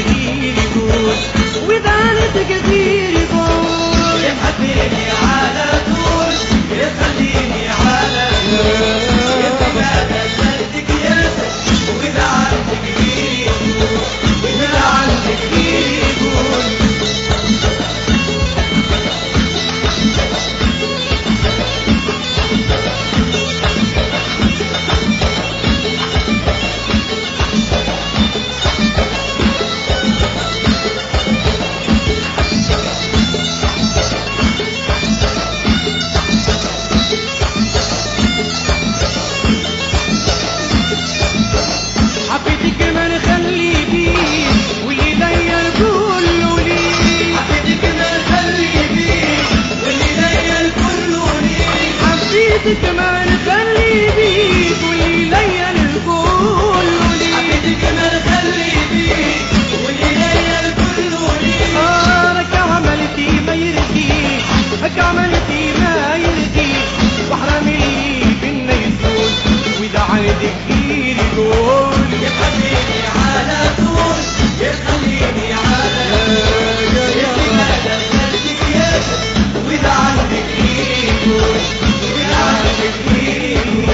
كثير يقول وإذا عندك كثير يقول يحبيني على طول يخليني على طول يتبادل سلك ياسر وإذا عندك كثير يقول وإذا عندك كثير يقول حبيتك ما نخلي بيك واللي ليا الكل لي حبيتك ما نخلي بيك واللي ليا الكل لي لك عملتي ما يرضيك لك عملتي ما يرضيك وحرام اللي بينا يزول وإذا عندك كثير يقول يخليني على طول يخليني على طول يتبادل سلك ياسر وإذا عندك كثير يقول وإذا عندك كثير يقول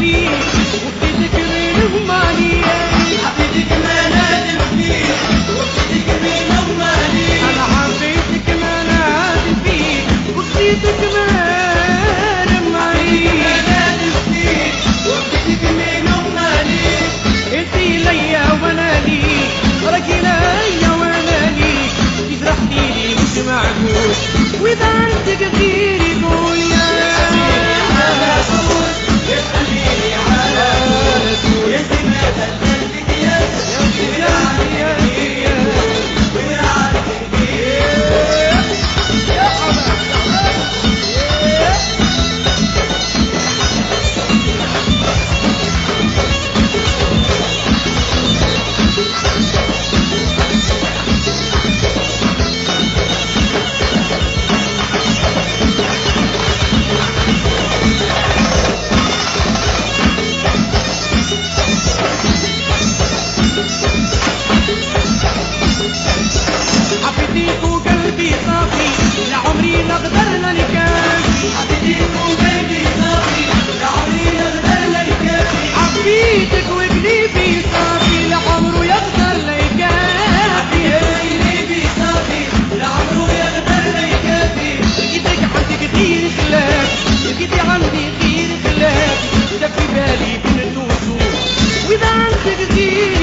وبديتك من هماني حبيتك ما نادم فيك وبديتك من هماني أنا حبيتك ما نادم فيك وبديتك من هماني ما نادم فيك وبديتك من هماني انتي ليا وانا ليك راكي ليا وانا ليك جرحتيني مش معقول واذا عندك كثير يقول يا على طول يخليني على طول يتبادل سلك ياسر وإذا عندك كثير وإذا عندك كثير حبيتيك وقلبي صافي لعمري نقدر لنكافي حبيتك وقلبي صافي لعمري نقدر ليكافي حبيتك وقلبي صافي لعمره يقدر ليكافي قلبي صافي لعمره يقدر ليكافي لقيتك عندي كثير خلاف لقيتي عندي كثير خلاف ده في بالي بين النصوص واذا عندك كثير